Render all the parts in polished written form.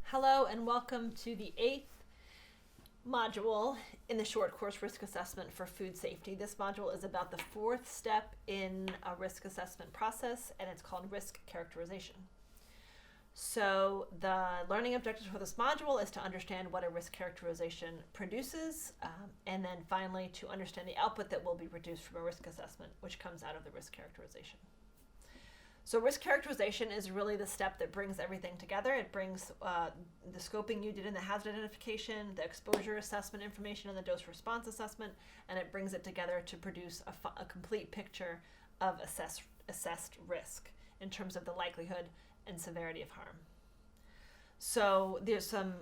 Hello and welcome to the 8th module in the short course risk assessment for food safety. This module is about the 4th step in a risk assessment process, and it's called risk characterization. So the learning objectives for this module is to understand what a risk characterization produces, and then finally to understand the output that will be produced from a risk assessment, which comes out of the risk characterization. So risk characterization is really the step that brings everything together. It brings the scoping you did in the hazard identification, the exposure assessment information, and the dose response assessment, and it brings it together to produce a complete picture of assessed risk in terms of the likelihood and severity of harm. So there's some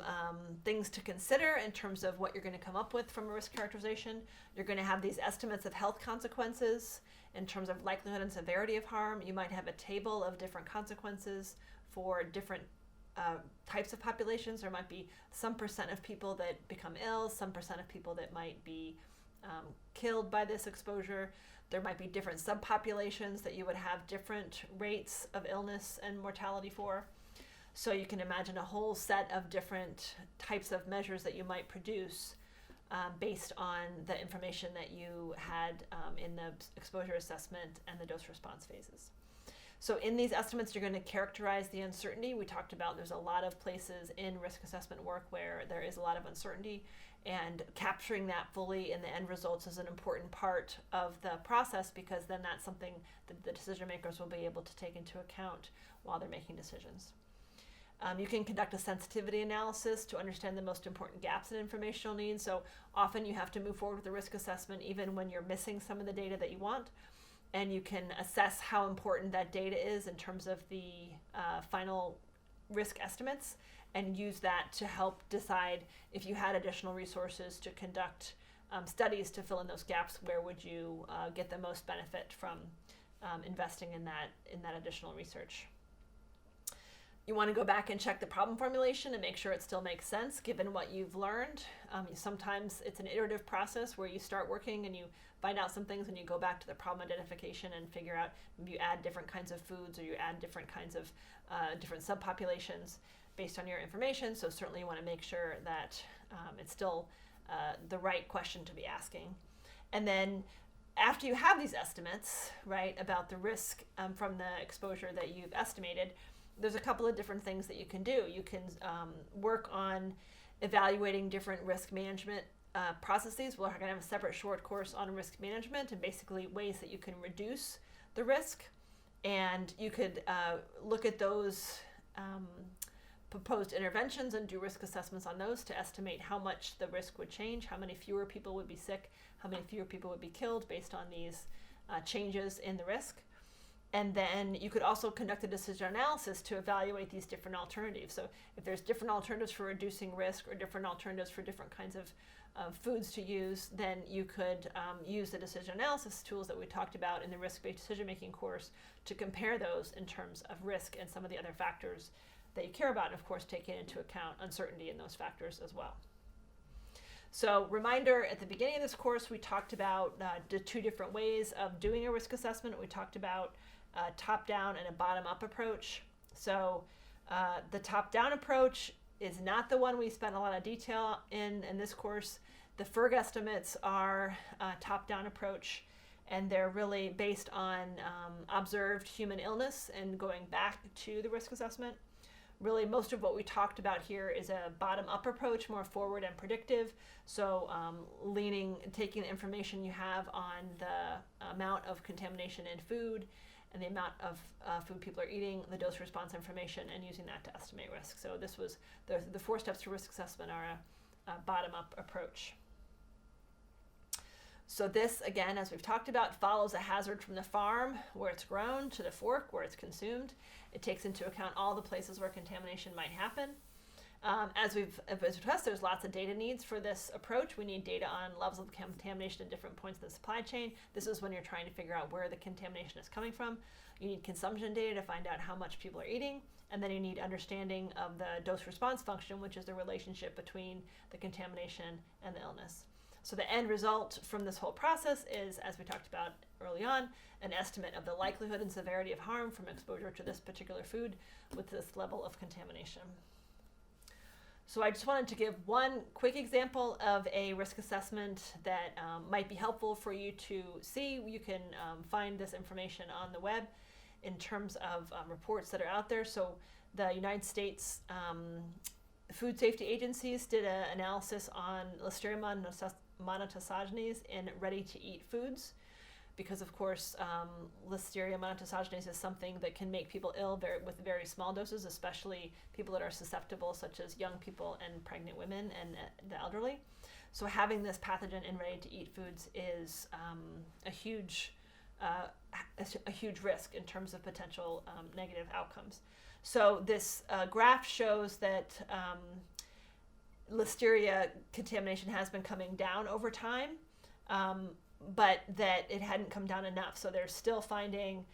things to consider in terms of what you're going to come up with from a risk characterization. You're going to have these estimates of health consequences in terms of likelihood and severity of harm. You might have a table of different consequences for different types of populations. There might be some percent of people that become ill, some percent of people that might be killed by this exposure. There might be different subpopulations that you would have different rates of illness and mortality for. So you can imagine a whole set of different types of measures that you might produce based on the information that you had in the exposure assessment and the dose response phases. So in these estimates, you're going to characterize the uncertainty. We talked about there's a lot of places in risk assessment work where there is a lot of uncertainty, and capturing that fully in the end results is an important part of the process, because then that's something that the decision makers will be able to take into account while they're making decisions. You can conduct a sensitivity analysis to understand the most important gaps in informational needs. So often you have to move forward with the risk assessment even when you're missing some of the data that you want. And you can assess how important that data is in terms of the final risk estimates, and use that to help decide if you had additional resources to conduct studies to fill in those gaps, where would you get the most benefit from investing in that additional research. You want to go back and check the problem formulation and make sure it still makes sense given what you've learned. Sometimes it's an iterative process where you start working and you find out some things and you go back to the problem identification and figure out, maybe you add different kinds of foods or you add different kinds of different subpopulations based on your information. So certainly you want to make sure that it's still the right question to be asking. And then after you have these estimates, right, about the risk from the exposure that you've estimated, there's a couple of different things that you can do. You can work on evaluating different risk management processes. We're going to have a separate short course on risk management and basically ways that you can reduce the risk. And you could look at those proposed interventions and do risk assessments on those to estimate how much the risk would change, how many fewer people would be sick, how many fewer people would be killed based on these changes in the risk. And then you could also conduct a decision analysis to evaluate these different alternatives. So if there's different alternatives for reducing risk or different alternatives for different kinds of foods to use, then you could use the decision analysis tools that we talked about in the risk-based decision-making course to compare those in terms of risk and some of the other factors that you care about, and of course taking into account uncertainty in those factors as well. So reminder, at the beginning of this course, we talked about the two different ways of doing a risk assessment. We talked about a top-down and a bottom-up approach. So the top-down approach is not the one we spent a lot of detail in this course. The FERG estimates are a top-down approach, and they're really based on observed human illness and going back to the risk assessment. Really, most of what we talked about here is a bottom-up approach, more forward and predictive. So taking the information you have on the amount of contamination in food and the amount of food people are eating, the dose response information, and using that to estimate risk. So this was the 4 steps to risk assessment are a bottom-up approach. So this, again, as we've talked about, follows a hazard from the farm where it's grown to the fork where it's consumed. It takes into account all the places where contamination might happen. As we've discussed, there's lots of data needs for this approach. We need data on levels of contamination at different points in the supply chain. This is when you're trying to figure out where the contamination is coming from. You need consumption data to find out how much people are eating. And then you need understanding of the dose response function, which is the relationship between the contamination and the illness. So the end result from this whole process is, as we talked about early on, an estimate of the likelihood and severity of harm from exposure to this particular food with this level of contamination. So I just wanted to give one quick example of a risk assessment that might be helpful for you to see. You can find this information on the web in terms of reports that are out there. So the United States food safety agencies did an analysis on Listeria monocytogenes in ready-to-eat foods, because of course Listeria monocytogenes is something that can make people ill with very small doses, especially people that are susceptible, such as young people and pregnant women and the elderly. So having this pathogen in ready-to-eat foods is a huge risk in terms of potential negative outcomes. So this graph shows that Listeria contamination has been coming down over time, but that it hadn't come down enough. So they're still finding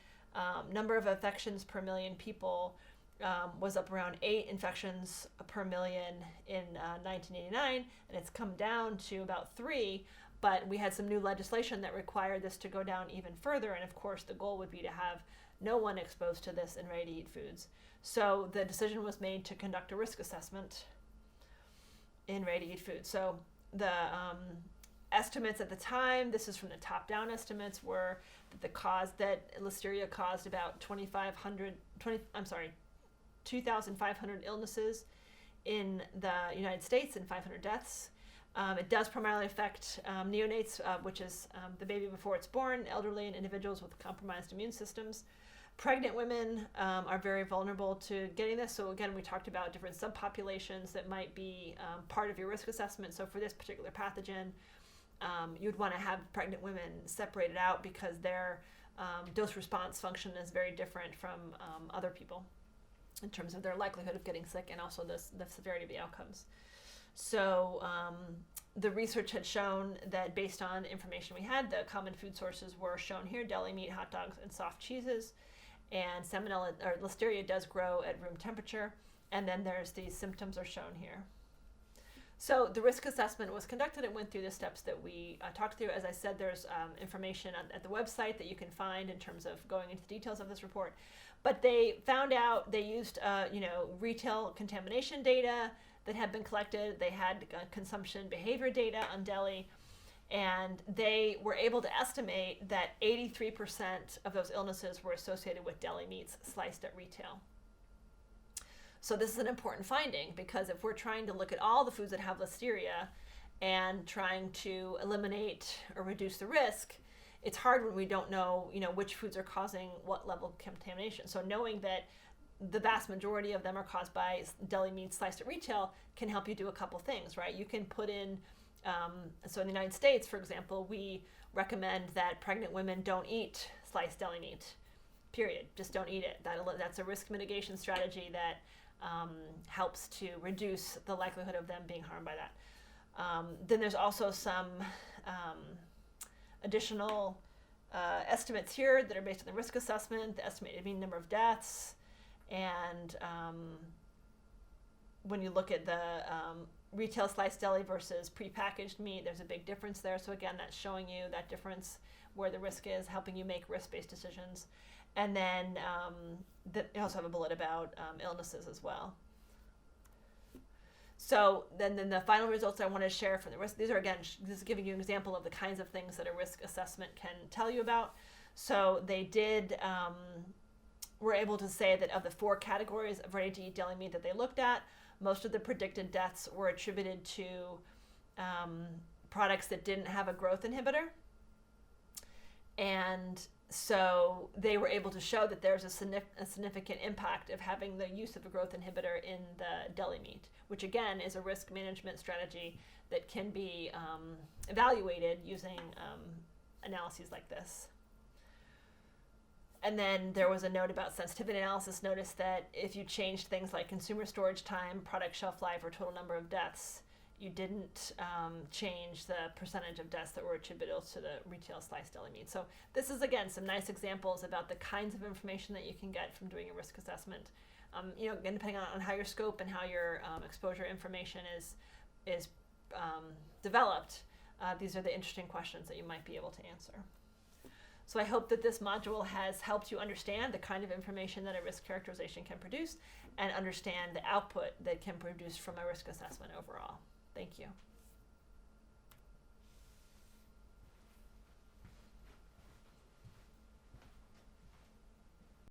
number of infections per million people was up around 8 infections per million in 1989, and it's come down to about 3. But we had some new legislation that required this to go down even further, and of course the goal would be to have no one exposed to this in ready-to-eat foods. So the decision was made to conduct a risk assessment in ready-to-eat foods. So the estimates at the time, this is from the top-down estimates, were that Listeria caused about 2,500 illnesses in the United States and 500 deaths. It does primarily affect neonates, which is the baby before it's born, elderly, and individuals with compromised immune systems. Pregnant women are very vulnerable to getting this. So again, we talked about different subpopulations that might be part of your risk assessment. So for this particular pathogen, you'd want to have pregnant women separated out because their dose response function is very different from other people in terms of their likelihood of getting sick and also the severity of the outcomes. So the research had shown that based on information we had, the common food sources were shown here: deli meat, hot dogs, and soft cheeses. And Salmonella or Listeria does grow at room temperature. And then there's these symptoms are shown here. So the risk assessment was conducted and went through the steps that we talked through. As I said, there's information at the website that you can find in terms of going into the details of this report. But they found out, they used retail contamination data that had been collected. They had consumption behavior data on deli, and they were able to estimate that 83% of those illnesses were associated with deli meats sliced at retail. So this is an important finding, because if we're trying to look at all the foods that have Listeria and trying to eliminate or reduce the risk, it's hard when we don't know, which foods are causing what level of contamination. So knowing that the vast majority of them are caused by deli meat sliced at retail can help you do a couple things, right? You can put in, so in the United States, for example, we recommend that pregnant women don't eat sliced deli meat, period. Just don't eat it. That's a risk mitigation strategy that helps to reduce the likelihood of them being harmed by that. Then there's also some additional estimates here that are based on the risk assessment, the estimated mean number of deaths, and when you look at the retail sliced deli versus prepackaged meat, there's a big difference there. So again, that's showing you that difference where the risk is, helping you make risk-based decisions. And then you also have a bullet about illnesses as well. So then the final results I want to share from the risk, these are, again, this is giving you an example of the kinds of things that a risk assessment can tell you about. So they were able to say that of the 4 categories of ready-to-eat deli meat that they looked at, most of the predicted deaths were attributed to products that didn't have a growth inhibitor. And so they were able to show that there's a significant impact of having the use of a growth inhibitor in the deli meat, which again is a risk management strategy that can be evaluated using analyses like this. And then there was a note about sensitivity analysis. Notice that if you changed things like consumer storage time, product shelf life, or total number of deaths, you didn't change the percentage of deaths that were attributable to the retail sliced deli meat. So this is, again, some nice examples about the kinds of information that you can get from doing a risk assessment. Again, depending on how your scope and how your exposure information is developed, these are the interesting questions that you might be able to answer. So I hope that this module has helped you understand the kind of information that a risk characterization can produce, and understand the output that can produce from a risk assessment overall. Thank you.